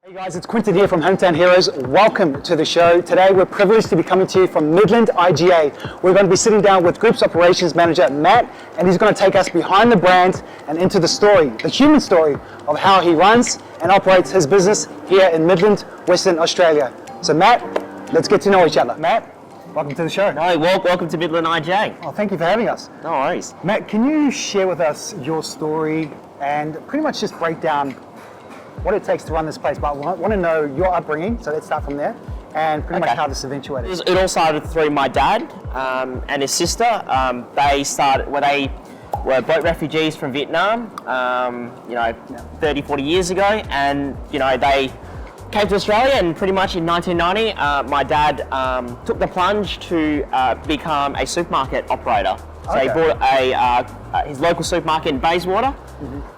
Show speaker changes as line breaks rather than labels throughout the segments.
Hey guys, it's Quinton here from Hometown Heroes. Welcome to the show. Today we're privileged to be coming to you from Midland, IGA. We're going to be sitting down with Group's Operations Manager, Matt, and he's going to take us behind the brand and into the story, the human story of how he runs and operates his business here in Midland, Western Australia. So Matt, let's get to know each other. Matt, welcome to the show.
No, welcome to Midland IGA.
Oh, thank you for having us.
No worries.
Matt, can you share with us your story and pretty much just break down what it takes to run this place? But I want to know your upbringing, so let's start from there, and pretty much how this eventuated.
It all started through my dad and his sister. They were boat refugees from Vietnam, 30, 40 years ago, and they came to Australia, and pretty much in 1990, my dad took the plunge to become a supermarket operator. So he bought his local supermarket in Bayswater,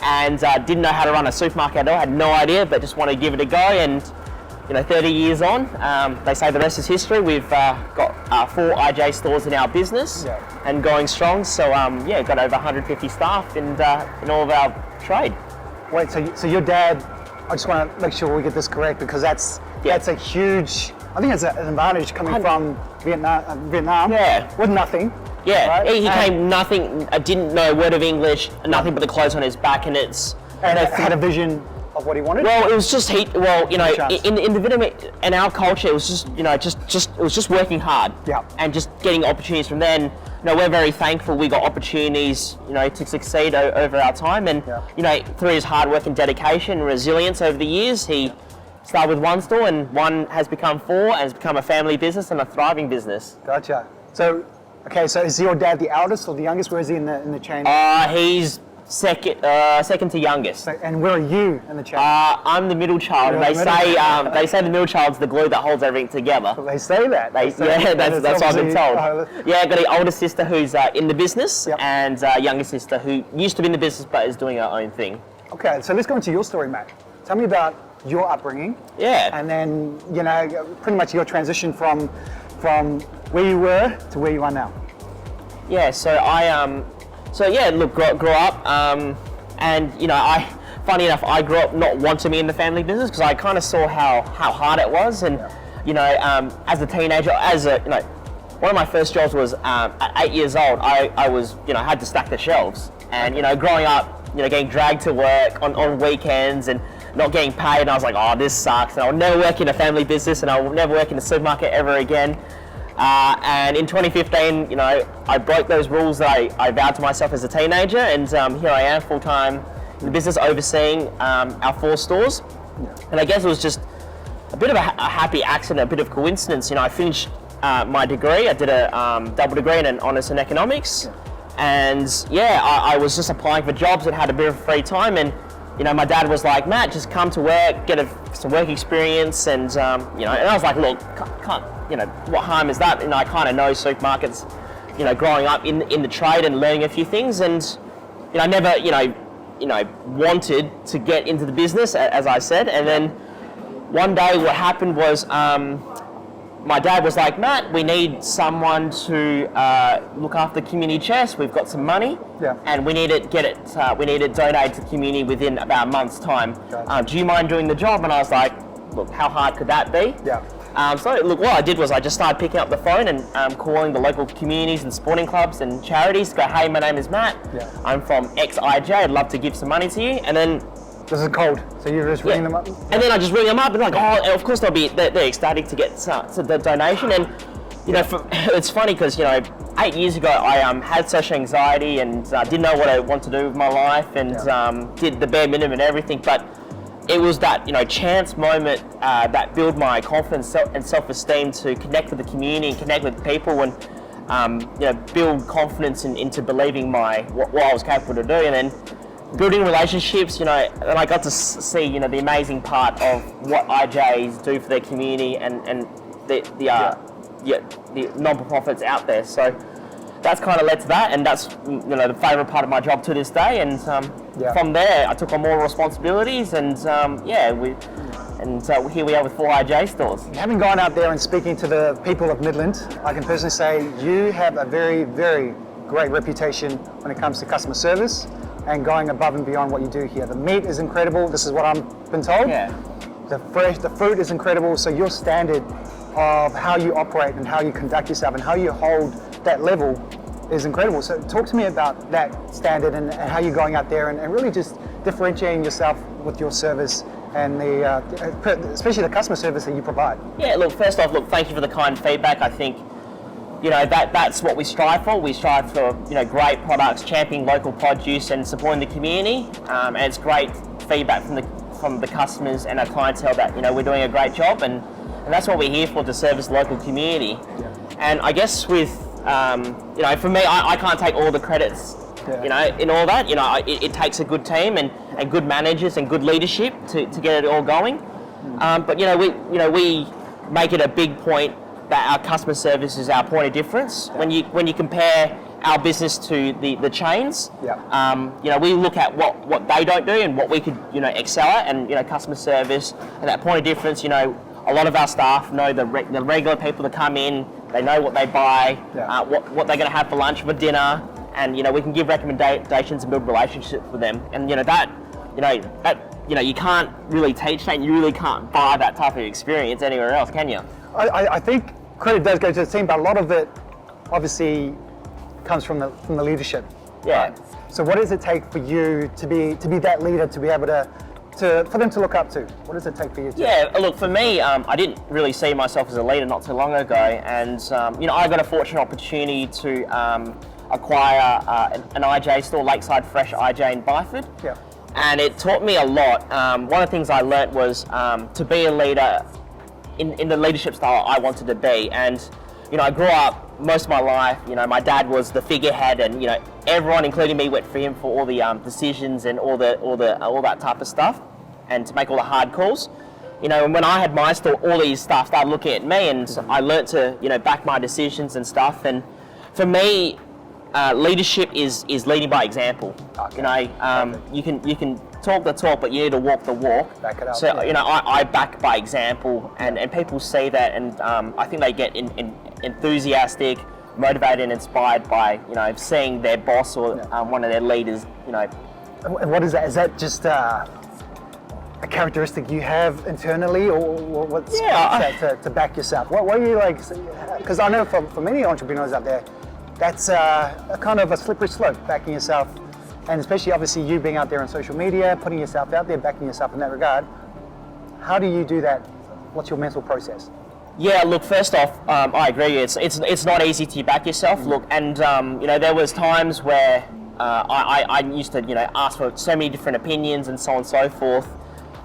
and didn't know how to run a supermarket at all, had no idea, but just wanted to give it a go. And 30 years on, they say the rest is history. We've got 4 IJ stores in our business and going strong. So got over 150 staff in all of our trade.
Wait, so your dad, I just want to make sure we get this correct, because that's a huge, I think it's an advantage coming from Vietnam with nothing.
Yeah,
right?
He came nothing, didn't know a word of English, nothing but the clothes on his back, and
had a vision of what he wanted.
Well, it was just in the Vietnamese, in our culture, it was just working hard, and just getting opportunities from then. We're very thankful we got opportunities, to succeed over our time, and through his hard work and dedication and resilience over the years, he started with 1 store, and 1 has become 4, and has become a family business and a thriving business.
Gotcha. So is your dad the eldest or the youngest? Where is he in the chain?
He's second to youngest.
And where are you in the chain?
I'm the middle child. They say the middle child's the glue that holds everything together.
Well, they say that.
That's what I've been told. I've got an older sister who's in the business, and a younger sister who used to be in the business but is doing her own thing. Okay, so let's go into your story, Matt. Tell me about your upbringing. Yeah. And then pretty much your transition from where you were to where you are now. Yeah, so I grew up, and funny enough, I grew up not wanting to be in the family business, because I kind of saw how hard it was, and as a teenager, one of my first jobs was at 8 years old. I was had to stack the shelves, and growing up, getting dragged to work on weekends and not getting paid, and I was like, oh, this sucks, and I'll never work in a family business, and I'll never work in a supermarket ever again. And in 2015, I broke those rules that I vowed to myself as a teenager, and here I am full-time in the business, overseeing our 4 stores. And I guess it was just a bit of a happy accident, a bit of coincidence. I finished my degree. I did a double degree in honours in economics, and I was just applying for jobs and had a bit of free time, and my dad was like, Matt, just come to work, get some work experience, and and I was like, look, can't, what harm is that? I kind of know supermarkets, growing up in the trade and learning a few things, and I never, wanted to get into the business, as I said. And then one day, what happened was, my dad was like, Matt, we need someone to look after the community chest. We've got some money, and we need it donated to the community within about a month's time. Do you mind doing the job? And I was like, look, how hard could that be? What I did was I just started picking up the phone and calling the local communities and sporting clubs and charities to go, hey, my name is Matt. I'm from XIJ. I'd love to give some money to you. And then
this is cold, so you're just ringing them up?
And then I just ring them up, and like, oh, of course they're ecstatic to get to the donation. And it's funny because 8 years ago I had social anxiety and didn't know what I want to do with my life, and did the bare minimum and everything. But it was that chance moment that built my confidence and self-esteem to connect with the community and connect with people, and build confidence into believing what I was capable to do. And then building relationships, and I got to see, the amazing part of what IJs do for their community and the non-profits out there. So that's kind of led to that, and that's the favourite part of my job to this day. And from there, I took on more responsibilities, and here we are with 4 IJ stores.
Having gone out there and speaking to the people of Midland, I can personally say you have a very, very great reputation when it comes to customer service and going above and beyond what you do here. The meat is incredible. This is what I've been told. the fruit is incredible. So your standard of how you operate and how you conduct yourself and how you hold that level is incredible. So talk to me about that standard and how you're going out there and really just differentiating yourself with your service and especially the customer service that you provide.
Yeah, look, first off, thank you for the kind feedback. I think, that's what we strive for. We strive for, great products, championing local produce and supporting the community. And it's great feedback from the customers and our clientele that, we're doing a great job, and that's what we're here for, to service the local community. Yeah. And I guess with, for me, I can't take all the credits, in all that. It takes a good team and good managers and good leadership to get it all going. But we make it a big point that our customer service is our point of difference. Yeah. When you compare our business to the chains, we look at what they don't do and what we could excel at, and customer service and that point of difference. A lot of our staff know the regular people that come in. They know what they buy, what they're going to have for lunch, for dinner, and we can give recommendations and build relationships with them. And you can't really teach that. You really can't buy that type of experience anywhere else, can you?
I think credit does go to the team, but a lot of it obviously comes from the leadership.
Yeah.
Right? So what does it take for you to be that leader, to be able for them to look up to? What does it take for you to?
Yeah, look, for me, I didn't really see myself as a leader not too long ago, and I got a fortunate opportunity to acquire an IJ store, Lakeside Fresh IJ in Byford.
Yeah.
And it taught me a lot. One of the things I learnt was to be a leader in the leadership style I wanted to be. And I grew up most of my life, my dad was the figurehead, and everyone, including me, went for him for all the decisions and all that type of stuff, and to make all the hard calls. And when I had my store, all these staff started looking at me, and so I learnt to back my decisions and stuff. And for me, leadership is leading by example. Okay. You can talk the talk, but you need to walk the walk.
Back it up.
So I back by example, and people see that, and I think they get enthusiastic, motivated, and inspired by seeing their boss or one of their leaders.
And what is that? Is that just a characteristic you have internally, or what's that to back yourself? What are you like? Because I know for many entrepreneurs out there, that's a kind of a slippery slope, backing yourself, and especially obviously you being out there on social media, putting yourself out there, backing yourself in that regard. How do you do that? What's your mental process?
Yeah, look, first off, I agree. It's not easy to back yourself. Look, and there was times where I used to ask for so many different opinions and so on and so forth.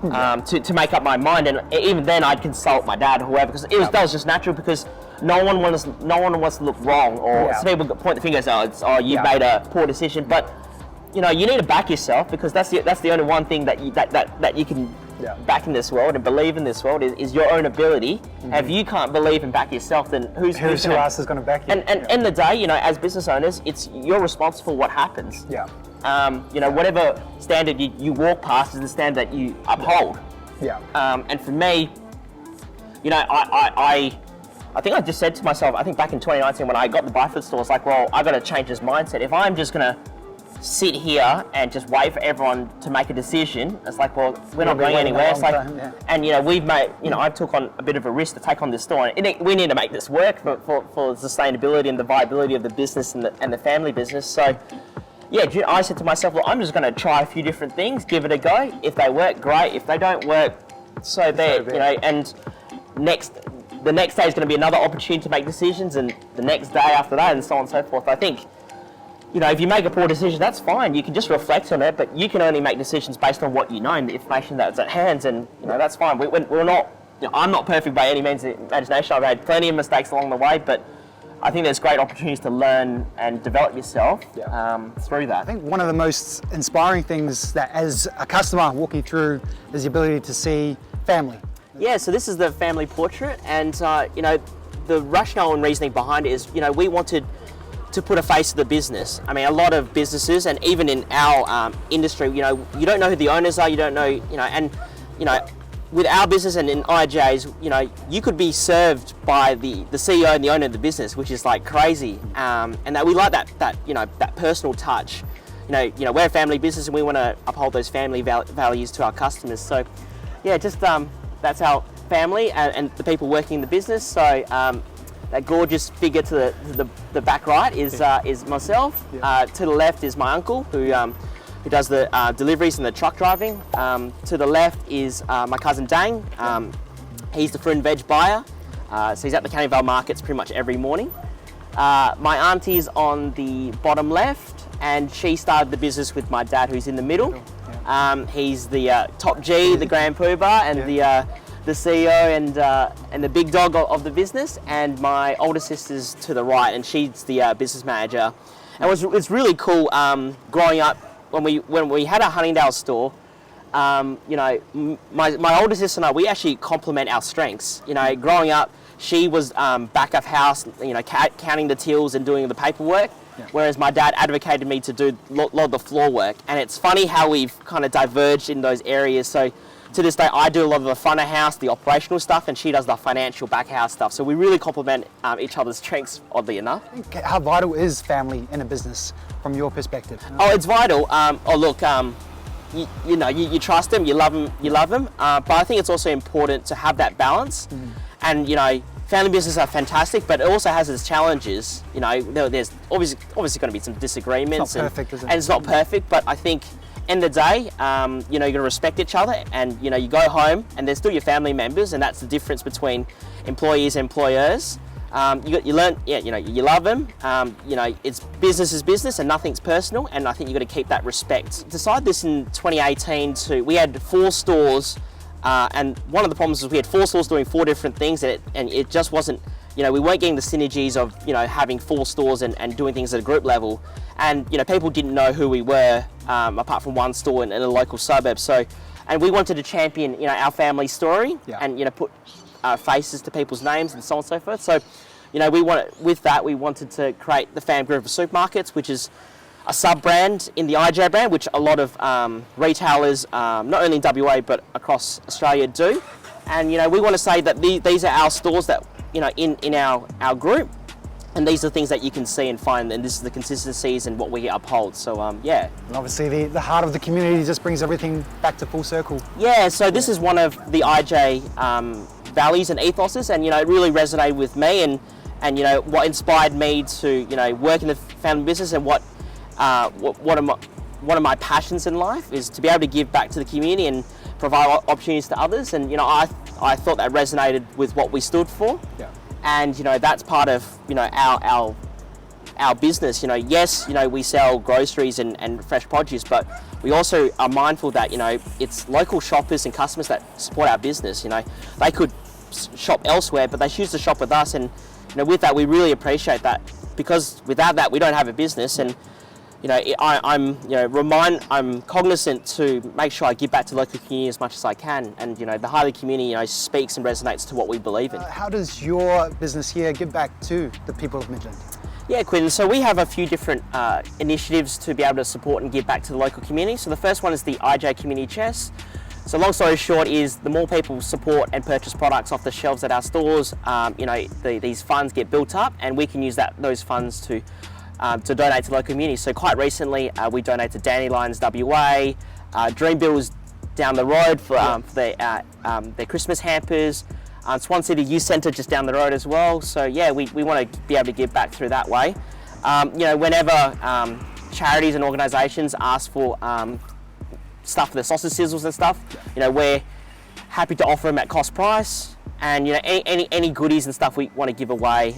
To make up my mind, and even then I'd consult my dad or whoever, because that was just natural, because no one wants to look wrong, or some people point the fingers out, you made a poor decision. But you need to back yourself, because that's the only one thing that you can back in this world and believe in this world is your own ability. Mm-hmm. If you can't believe and back yourself, then who else is
going to back you?
And end of the day, as business owners, you're responsible for what happens.
Yeah.
Whatever standard you walk past is the standard that you uphold.
Yeah.
And for me, I think I just said to myself, I think back in 2019 when I got the Byford store, it's like, well, I got to change this mindset. If I'm just going to sit here and just wait for everyone to make a decision, it's like, well, we're not going anywhere. It's like, and we've made, I took on a bit of a risk to take on this store, and we need to make this work for sustainability and the viability of the business and the family business. So, I said to myself, well, I'm just going to try a few different things, give it a go. If they work, great. If they don't work, so be it. And the next day is going to be another opportunity to make decisions, and the next day after that, and so on and so forth. I think, if you make a poor decision, that's fine. You can just reflect on it, but you can only make decisions based on what you know and the information that's at hand, and that's fine. We're not. I'm not perfect by any means of the imagination. I've made plenty of mistakes along the way, but I think there's great opportunities to learn and develop yourself through that.
I think one of the most inspiring things that, as a customer walking through, is the ability to see family.
Yeah, so this is the family portrait, and the rationale and reasoning behind it is, we wanted to put a face to the business. I mean, a lot of businesses, and even in our industry, you don't know who the owners are, you don't know, and with our business and in IJ's, you could be served by the CEO and the owner of the business, which is like crazy, and that we like that personal touch. We're a family business, and we want to uphold those family values to our customers. So, just our family and the people working in the business. So that gorgeous figure to the back right is myself. To the left is my uncle who does the deliveries and the truck driving. To the left is my cousin Dang. He's the fruit and veg buyer. So he's at the Canning Vale markets pretty much every morning. My auntie's on the bottom left, and she started the business with my dad, who's in the middle. He's the top G, the grand poobah, and the CEO and the big dog of the business. And my older sister's to the right, and she's the business manager. And it's really cool growing up when we had our Huntingdale store. You know, my older sister and I, we actually complement our strengths. You know, growing up, she was back of house, you know, counting the tills and doing the paperwork, whereas my dad advocated me to do a lot of the floor work. And it's funny how we've kind of diverged in those areas. So to this day, I do a lot of the front of house, the operational stuff, and she does the financial back house stuff. So we really complement each other's strengths, oddly enough.
How vital is family in a business from your perspective?
Oh, it's vital. You know, you trust them, you love them. But I think it's also important to have that balance. And you know, family businesses are fantastic, but it also has its challenges. You know, there's obviously going to be some disagreements.
It's not perfect, is it?
And it's not perfect, but I think end of the day, you know, you're going to respect each other, and you know, you go home and they're still your family members, and that's the difference between employees and employers. You learn, you know, you love them. You know, it's business is business and nothing's personal, and I think you've got to keep that respect. Decided this in 2018 we had 4 stores, and one of the problems was we had 4 stores doing 4 different things, and it just wasn't, you know, we weren't getting the synergies of, you know, having 4 stores and doing things at a group level. And, you know, people didn't know who we were, apart from one store in a local suburb. So, and we wanted to champion, you know, our family story and, you know, put faces to people's names and so on and so forth. So, you know, we wanted to create the Pham Group of supermarkets, which is a sub-brand in the IJ brand, which a lot of retailers, not only in WA but across Australia, do. And you know, we want to say that these are our stores that, you know, in our group, and these are the things that you can see and find, and this is the consistencies and what we uphold. So yeah.
And obviously the heart of the community just brings everything back to full circle.
Yeah. So this is one of the IJ values and ethoses, and you know, it really resonated with me, and you know, what inspired me to, you know, work in the family business, and one of my passions in life is to be able to give back to the community and provide opportunities to others. And you know, I thought that resonated with what we stood for. And you know, that's part of, you know, our business. You know, yes, you know, we sell groceries and fresh produce, but we also are mindful that, you know, it's local shoppers and customers that support our business. You know, they could shop elsewhere, but they choose to shop with us, and you know, with that, we really appreciate that, because without that, we don't have a business. And you know, I'm cognizant to make sure I give back to the local community as much as I can. And you know, the Highly community, you know, speaks and resonates to what we believe in.
How does your business here give back to the people of Midland?
Yeah, Quinn, so we have a few different initiatives to be able to support and give back to the local community. So the first one is the IJ Community Chest. So long story short is, the more people support and purchase products off the shelves at our stores, you know, these funds get built up, and we can use those funds to donate to the local community. So quite recently, we donated to Dandelions WA, Dream Builders down the road for their Christmas hampers, Swan City Youth Centre just down the road as well. So yeah, we want to be able to give back through that way. You know, whenever charities and organisations ask for stuff for the sausage sizzles and stuff, you know, we're happy to offer them at cost price. And you know, any goodies and stuff we want to give away,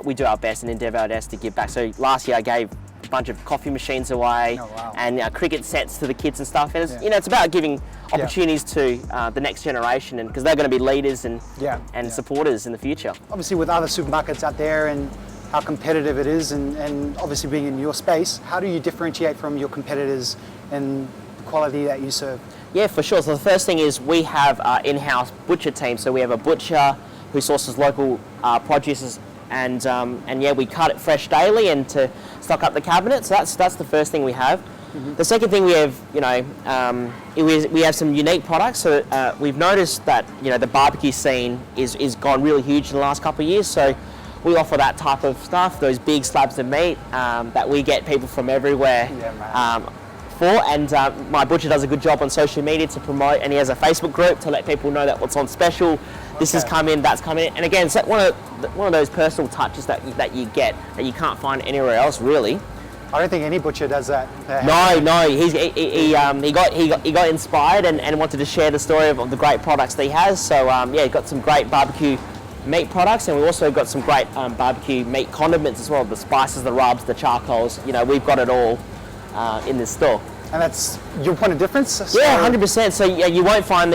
we do our best and endeavour our best to give back. So last year I gave a bunch of coffee machines away, and cricket sets to the kids and stuff. And it's, you know, it's about giving opportunities to the next generation, and because they're going to be leaders and supporters in the future.
Obviously, with other supermarkets out there and how competitive it is, and obviously being in your space, how do you differentiate from your competitors and the quality that you serve?
Yeah, for sure. So the first thing is we have our in-house butcher team. So we have a butcher who sources local produce, and yeah, we cut it fresh daily and to stock up the cabinet. So that's the first thing we have. The second thing we have, you know, we have some unique products. So we've noticed that, you know, the barbecue scene is gone really huge in the last couple of years. So we offer that type of stuff, those big slabs of meat that we get people from everywhere before, and my butcher does a good job on social media to promote, and he has a Facebook group to let people know that what's on special. This is coming, that's coming, and again, it's like one of those personal touches that you get that you can't find anywhere else, really.
I don't think any butcher does that.
No, he got inspired and wanted to share the story of the great products that he has. So yeah, he got some great barbecue meat products, and we also got some great barbecue meat condiments as well. The spices, the rubs, the charcoals. You know, we've got it all in this store.
And that's your point of difference? So
yeah, 100%. So yeah, you won't find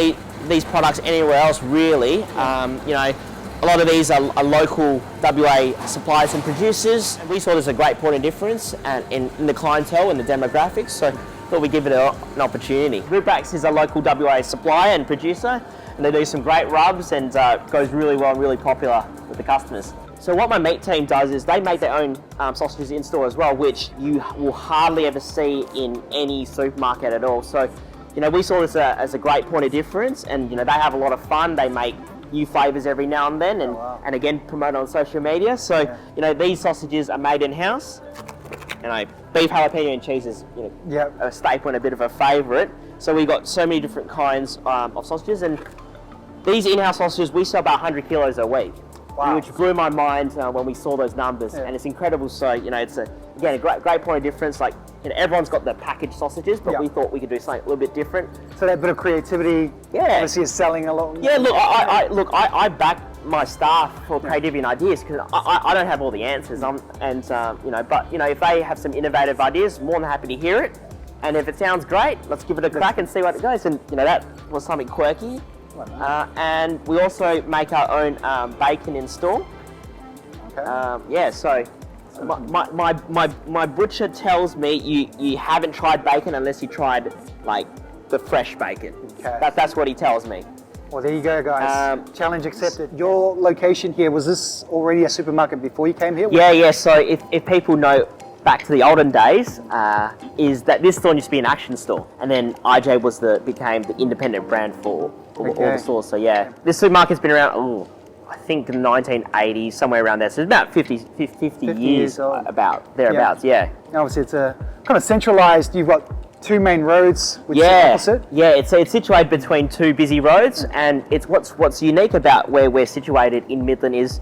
these products anywhere else, really. You know, a lot of these are local WA suppliers and producers. We saw there's a great point of difference in the clientele and the demographics, so thought we'd give it an opportunity. Ribracks is a local WA supplier and producer, and they do some great rubs, and goes really well and really popular with the customers. So what my meat team does is they make their own sausages in store as well, which you will hardly ever see in any supermarket at all. So, you know, we saw this as a great point of difference, and you know, they have a lot of fun. They make new flavours every now and then, and again promote on social media. So you know, these sausages are made in house. You know, beef jalapeno and cheese is a staple and a bit of a favourite. So we've got so many different kinds of sausages, and these in-house sausages we sell about 100 kilos a week. Wow. Which blew my mind when we saw those numbers, and it's incredible. So you know, it's again a great point of difference. Like, you know, everyone's got the packaged sausages, but we thought we could do something a little bit different.
So that bit of creativity, obviously, is selling a lot.
Yeah, look, I back my staff for creativity and ideas, because I don't have all the answers. You know, but you know, if they have some innovative ideas, more than happy to hear it. And if it sounds great, let's give it a crack and see what it goes. And you know, that was something quirky. And we also make our own bacon in store. Okay. Yeah, so my butcher tells me you haven't tried bacon unless you tried like the fresh bacon. Okay. That's what he tells me.
Well, there you go, guys. Challenge accepted. Your location here, was this already a supermarket before you came here?
Yeah. So if people know back to the olden days, is that this store used to be an Action store, and then IJ became the independent brand for all the stores. So yeah, this supermarket's been around, I think the 1980s, somewhere around there. So it's about 50 years old. About thereabouts. Yeah.
Obviously, it's a kind of centralised. You've got two main roads which are opposite.
Yeah, it's situated between two busy roads, and it's what's unique about where we're situated in Midland is,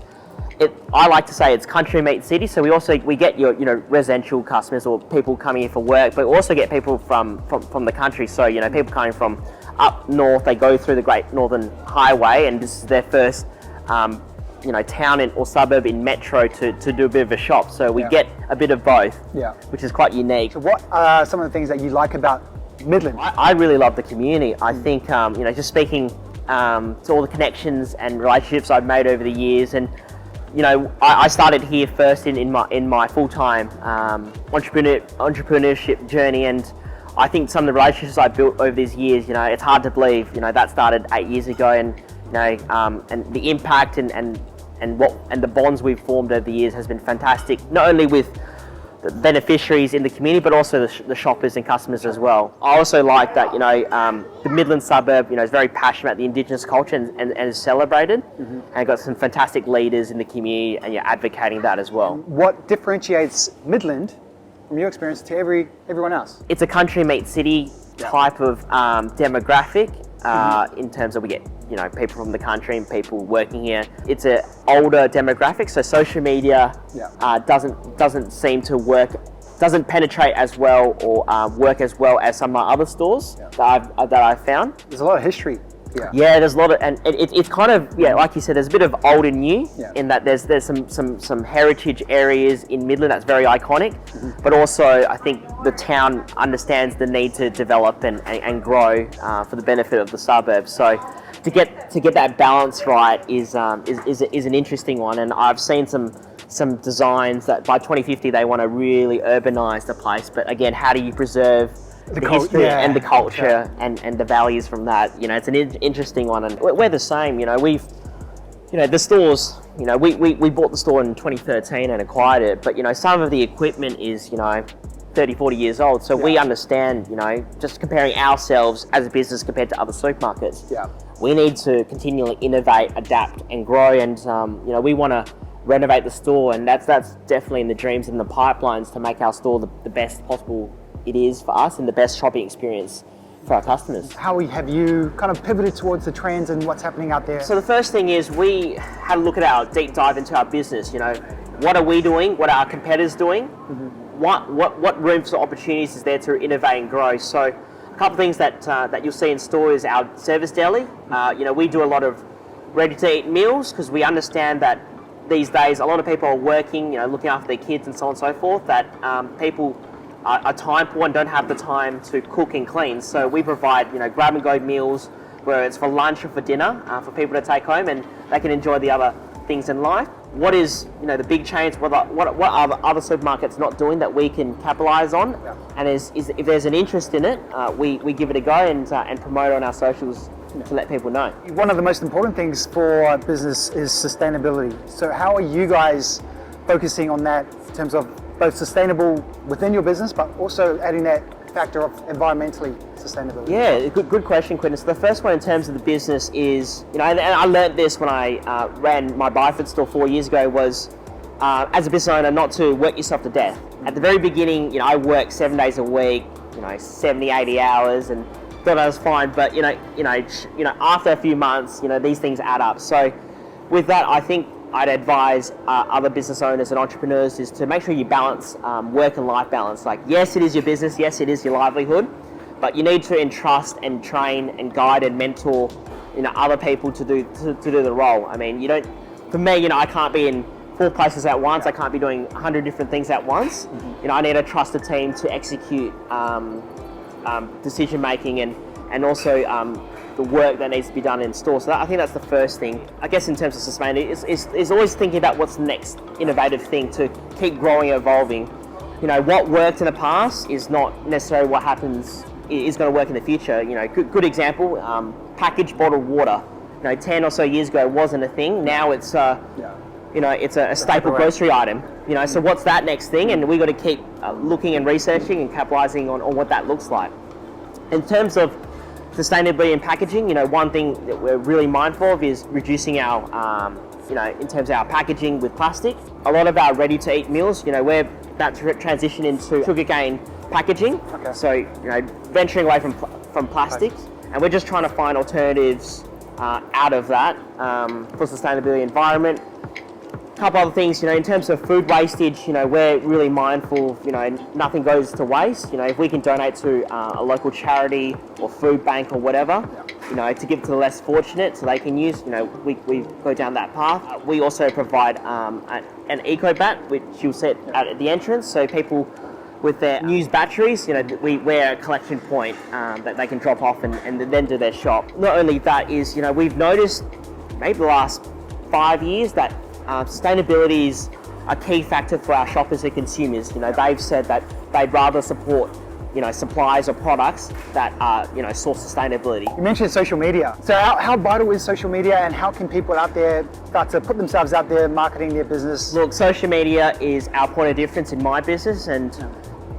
I like to say it's country meat city. So we get your residential customers or people coming in for work, but we also get people from the country. So you know, people coming from up north, they go through the Great Northern Highway, and this is their first town or suburb in Metro to do a bit of a shop. So we get a bit of both, which is quite unique.
So what are some of the things that you like about Midland?
I really love the community. I think just speaking to all the connections and relationships I've made over the years, and you know, I started here first in my full-time entrepreneurship journey, and I think some of the relationships I built over these years, you know, it's hard to believe, you know, that started 8 years ago, and you know, and the impact and the bonds we've formed over the years has been fantastic. Not only with the beneficiaries in the community, but also the shoppers and customers as well. I also like that, you know, the Midland suburb, you know, is very passionate about the Indigenous culture and is celebrated, and got some fantastic leaders in the community, and you're advocating that as well.
What differentiates Midland from your experience to everyone else?
It's a country meat city type of demographic, in terms of we get, you know, people from the country and people working here. It's an older demographic, so social media doesn't seem to work, doesn't penetrate as well or work as well as some of my other stores that I've found.
There's a lot of history.
Yeah, there's a lot of, and it's kind of, like you said, there's a bit of old and new in that there's some heritage areas in Midland that's very iconic, but also I think the town understands the need to develop and grow for the benefit of the suburbs. So to get that balance right is an interesting one, and I've seen some designs that by 2050 they want to really urbanize the place, but again, how do you preserve the history and the culture and the values from that? You know, it's an interesting one, and we're the same. You know, the stores, you know, we bought the store in 2013 and acquired it, but you know, some of the equipment is, you know, 30, 40 years old. So we understand, you know, just comparing ourselves as a business compared to other supermarkets, we need to continually innovate, adapt and grow, and you know, we want to renovate the store, and that's definitely in the dreams and the pipelines to make our store the best possible it is for us and the best shopping experience for our customers.
How have you kind of pivoted towards the trends and what's happening out there?
So the first thing is we had a look at our deep dive into our business. You know, what are we doing? What are our competitors doing? What room for opportunities is there to innovate and grow? So a couple of things that you'll see in store is our service deli. You know, we do a lot of ready-to-eat meals because we understand that these days a lot of people are working, you know, looking after their kids and so on and so forth, that people are time poor and don't have the time to cook and clean. So we provide, you know, grab-and-go meals, whether it's for lunch or for dinner, for people to take home, and they can enjoy the other things in life. What is, you know, the big change? What are the other supermarkets not doing that we can capitalise on? Yeah. And is if there's an interest in it, we give it a go and promote it on our socials to let people know.
One of the most important things for business is sustainability. So how are you guys focusing on that in terms of both sustainable within your business, but also adding that factor of environmentally sustainability?
Yeah, good question, Quentin. So the first one in terms of the business is, you know, and I learned this when I ran my Byford store 4 years ago, was as a business owner, not to work yourself to death. At the very beginning, you know, I worked 7 days a week, you know, 70, 80 hours, and thought I was fine. But you know, after a few months, you know, these things add up. So with that, I think I'd advise other business owners and entrepreneurs is to make sure you balance work and life balance. Like, yes, it is your business, yes, it is your livelihood, but you need to entrust and train and guide and mentor, you know, other people to do the role. I mean, you don't. For me, you know, I can't be in 4 places at once. I can't be doing 100 different things at once. You know, I need a trusted team to execute decision making and also the work that needs to be done in store. So I think that's the first thing. I guess in terms of sustainability, is always thinking about what's the next innovative thing to keep growing and evolving. You know, what worked in the past is not necessarily what is going to work in the future. You know, good example, packaged bottled water. You know, 10 or so years ago it wasn't a thing. Now it's you know, it's a staple grocery item. You know, so what's that next thing? And we've got to keep looking and researching and capitalising on what that looks like. In terms of sustainability and packaging, you know, one thing that we're really mindful of is reducing our, you know, in terms of our packaging with plastic. A lot of our ready-to-eat meals, you know, we're about to transition into sugarcane packaging. Okay. So, you know, venturing away from plastics, and we're just trying to find alternatives out of that for sustainability, environment. A couple other things, you know, in terms of food wastage, you know, we're really mindful of, you know, nothing goes to waste. You know, if we can donate to a local charity or food bank or whatever, you know, to give to the less fortunate so they can use, you know, we go down that path. We also provide an eco bat, which you'll see at the entrance, so people with their used batteries, you know, we're a collection point that they can drop off and then do their shop. Not only that is, you know, we've noticed maybe the last 5 years that sustainability is a key factor for our shoppers and consumers. You know, they've said that they'd rather support, you know, suppliers or products that are, you know, source sustainability.
You mentioned social media. So how vital is social media, and how can people out there start to put themselves out there marketing their business?
Look, social media is our point of difference in my business, and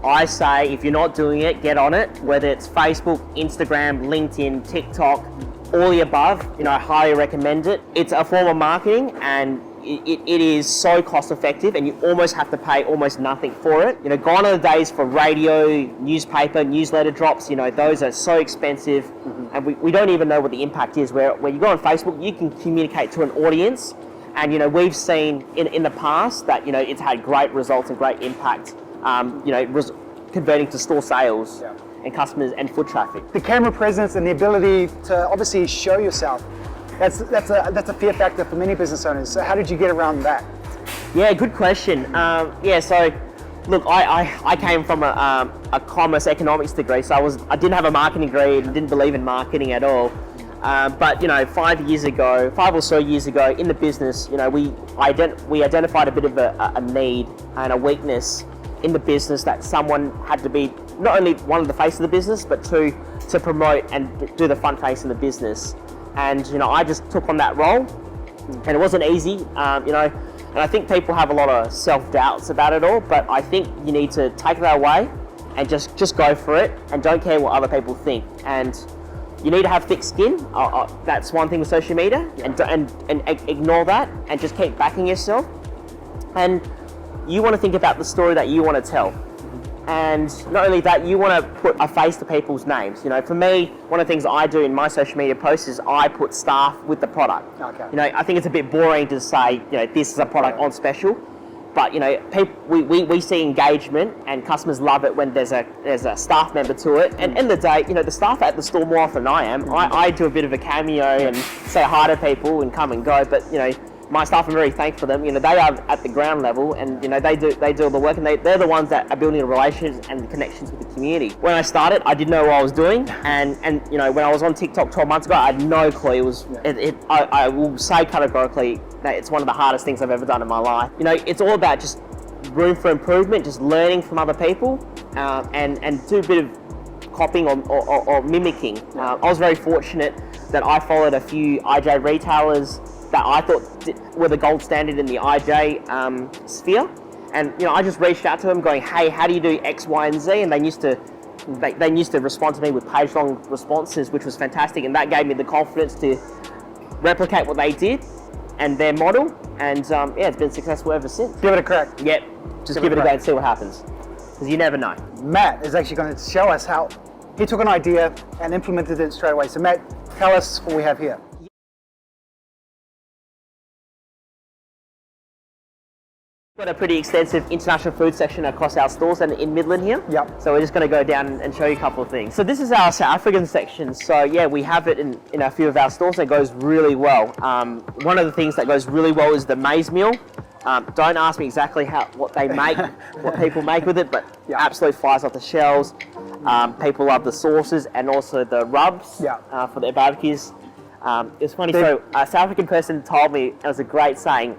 I say if you're not doing it, get on it. Whether it's Facebook, Instagram, LinkedIn, TikTok, all the above, you know, I highly recommend it. It's a form of marketing, and it is so cost effective, and you almost have to pay almost nothing for it. You know, gone are the days for radio, newspaper, newsletter drops. You know, those are so expensive, and we don't even know what the impact is. Where you go on Facebook, you can communicate to an audience, and you know, we've seen in the past that, you know, it's had great results and great impact. You know, converting to store sales and customers and foot traffic.
The camera presence and the ability to obviously show yourself. That's a fear factor for many business owners. So how did you get around that?
Yeah, good question. So look, I came from a commerce economics degree, so I didn't have a marketing degree and didn't believe in marketing at all. But you know, 5 or so years ago in the business, you know, we identified a bit of a need and a weakness in the business, that someone had to be not only one of the face of the business, but two, to promote and do the front face of the business. And you know, I just took on that role, and it wasn't easy. You know, and I think people have a lot of self-doubts about it all, but I think you need to take that away and just go for it, and don't care what other people think. And you need to have thick skin. That's one thing with social media, and ignore that, and just keep backing yourself. And you want to think about the story that you want to tell. And not only that, you want to put a face to people's names. You know, for me, one of the things that I do in my social media posts is I put staff with the product.
Okay.
You know, I think it's a bit boring to say, you know, this is a product on special. But you know, we see engagement, and customers love it when there's a staff member to it. And in the day, you know, the staff at the store more often than I am. I do a bit of a cameo and say hi to people and come and go. But you know, my staff, I'm very thankful for them. You know, they are at the ground level, and you know, they do all the work, and they're the ones that are building the relations and the connections with the community. When I started, I didn't know what I was doing, and you know, when I was on TikTok 12 months ago, I had no clue. I will say categorically that it's one of the hardest things I've ever done in my life. You know, it's all about just room for improvement, just learning from other people, and do a bit of copying or mimicking. I was very fortunate that I followed a few IJ retailers that I thought were the gold standard in the IJ sphere, and you know, I just reached out to them, going, "Hey, how do you do X, Y, and Z?" And they used to respond to me with page-long responses, which was fantastic, and that gave me the confidence to replicate what they did and their model, and yeah, it's been successful ever since.
Give it a crack.
Yep, just give it a go and see what happens, because you never know. Matt
is actually going to show us how he took an idea and implemented it straight away. So Matt, tell us what we have here.
We've got a pretty extensive international food section across our stores and in Midland here.
Yep.
So we're just going to go down and show you a couple of things. So this is our South African section. So yeah, we have it in a few of our stores. It goes really well. One of the things that goes really well is the maize meal. Don't ask me exactly what they make, what people make with it, but absolutely flies off the shelves. People love the sauces and also the rubs for their barbecues. It's funny, so a South African person told me, it was a great saying,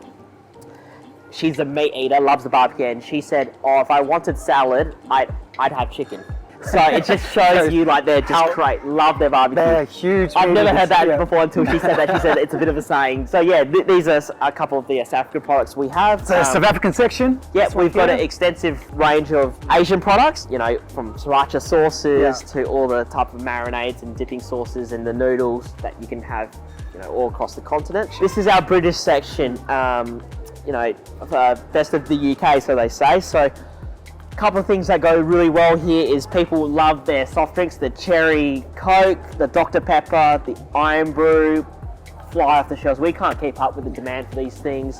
she's a meat eater, loves the barbecue, and she said, "Oh, if I wanted salad, I'd have chicken." So it just shows you, like, they're just great, love their barbecue.
They're huge.
I've never heard that before until she said that. She said it's a bit of a saying. So yeah, these are a couple of the South African products we have.
So South African section.
Yeah, we've got an extensive range of Asian products. You know, from sriracha sauces to all the type of marinades and dipping sauces and the noodles that you can have, you know, all across the continent. This is our British section. You know, best of the UK, so they say. So a couple of things that go really well here is people love their soft drinks, the cherry Coke, the Dr. Pepper, the Iron Brew, fly off the shelves. We can't keep up with the demand for these things.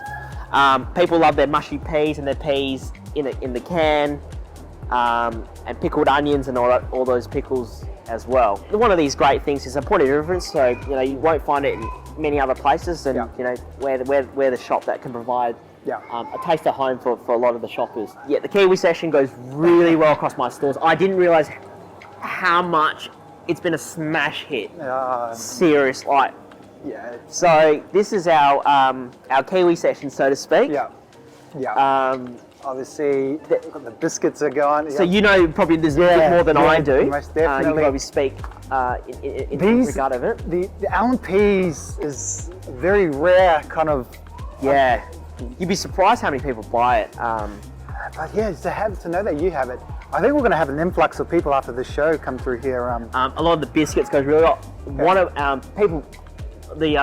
People love their mushy peas and their peas in the can, and pickled onions and all those pickles as well. One of these great things is a point of difference, so you know, you won't find it in many other places, and you know, we're the shop that can provide a taste of home for a lot of the shoppers. Yeah, the Kiwi section goes really well across my stores. I didn't realise how much it's been a smash hit. Serious, like.
Yeah.
So this is our Kiwi section, so to speak.
Obviously, the biscuits are gone.
So you know probably there's a bit more than I do.
Most definitely.
You can probably speak in regard of it.
The Allen peas is a very rare kind of.
Yeah. You'd be surprised how many people buy it.
But yeah, to know that you have it. I think we're going to have an influx of people after the show come through here.
A lot of the biscuits goes really well. One of people. The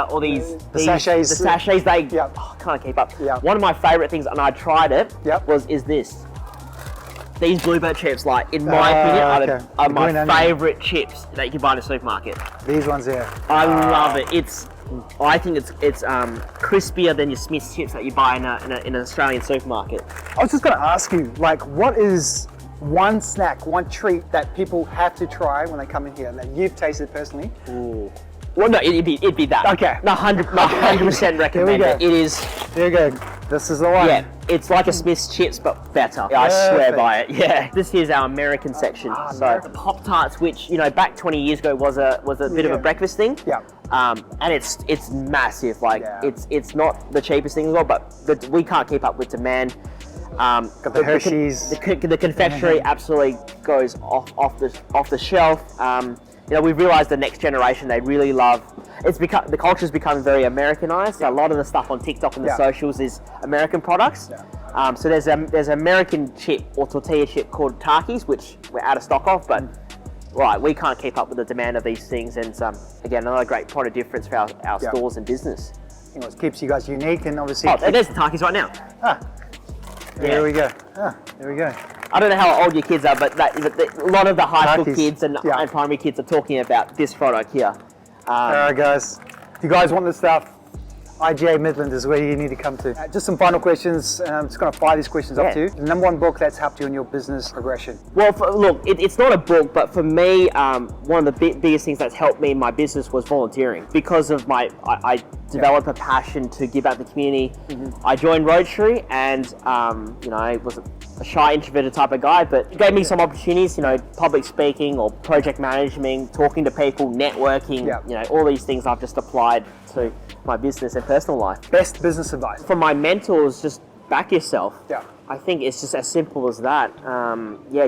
sachets. The sachets, they can't keep up. One of my favourite things, and I tried it, is this. These Bluebird chips, like, in my opinion, are my favourite chips that you can buy in a supermarket.
These ones here.
I love it. I think it's crispier than your Smith's chips that you buy in an Australian supermarket.
I was just going to ask you, like, what is one snack, one treat that people have to try when they come in here that you've tasted personally?
Ooh. Well, no, it'd be that.
Okay.
No, 100% recommend it. It is.
There you go. This is the one.
Yeah, it's like a Smith's chips, but better. I swear by it. Yeah. This is our American section. So the Pop-Tarts, which, you know, back 20 years ago was a bit of a breakfast thing.
Yeah.
And it's massive. Like it's not the cheapest thing in the world, but we can't keep up with demand.
Got the Hershey's.
The confectionery absolutely goes off the shelf. You know, we've realised the next generation, they really love, the culture's become very Americanized. So a lot of the stuff on TikTok and the socials is American products. So there's an American chip or tortilla chip called Takis, which we're out of stock of, but we can't keep up with the demand of these things. And again, another great point of difference for our stores and business.
You know, it keeps you guys unique and obviously...
Oh, there's the Takis right now.
There we go. There we go.
I don't know how old your kids are, but a lot of the high school kids and primary kids are talking about this product here.
All right, guys. If you guys want this stuff, IGA Midland is where you need to come to. Just some final questions. I'm just going to fire these questions up to you. The number one book that's helped you in your business progression?
Well, look, it's not a book, but for me, one of the biggest things that's helped me in my business was volunteering. Because of I developed a passion to give back to the community. I joined Rotary, and I was a shy, introverted type of guy, but it gave me some opportunities, public speaking or project management, talking to people, networking, all these things I've just applied to my business and personal life.
Best business advice?
From my mentors, just back yourself.
Yeah.
I think it's just as simple as that.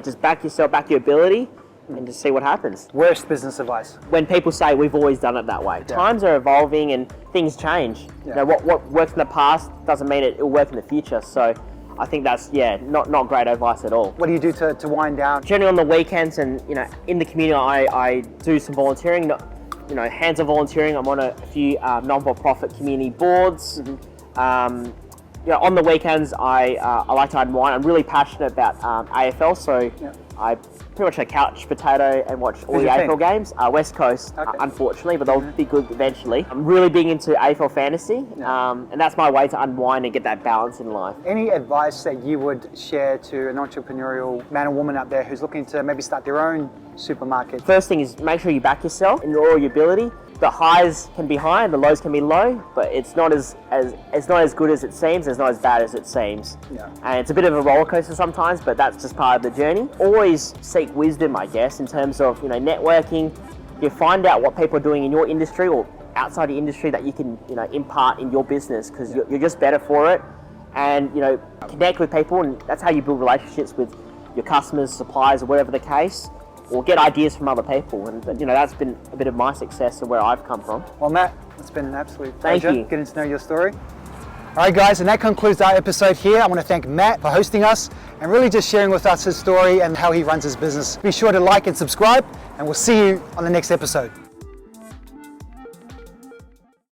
Just back yourself, back your ability, and just see what happens.
Worst business advice?
When people say we've always done it that way. Yeah. Times are evolving and things change. Yeah. What worked in the past doesn't mean it'll work in the future. So I think that's not great advice at all.
What do you do to wind down?
Generally on the weekends and in the community, I do some volunteering. Hands-on volunteering. I'm on a few non-for-profit community boards. On the weekends, I like to unwind. I'm really passionate about AFL, so I pretty much a couch potato and watch all the AFL games. West Coast, unfortunately, but they'll be good eventually. I'm really big into AFL fantasy, and that's my way to unwind and get that balance in life.
Any advice that you would share to an entrepreneurial man or woman out there who's looking to maybe start their own supermarket?
First thing is make sure you back yourself in all your ability. The highs can be high and the lows can be low, but it's not as good as it seems. It's not as bad as it seems. Yeah. And it's a bit of a roller coaster sometimes, but that's just part of the journey. Always seek wisdom, I guess, in terms of networking. You find out what people are doing in your industry or outside the industry that you can impart in your business, because you're just better for it. And connect with people, and that's how you build relationships with your customers, suppliers, or whatever the case. Or get ideas from other people, and that's been a bit of my success and where I've come from.
Well, Matt, it's been an absolute pleasure getting to know your story. All right, guys, and that concludes our episode here. I want to thank Matt for hosting us and really just sharing with us his story and how he runs his business. Be sure to like and subscribe, and we'll see you on the next episode.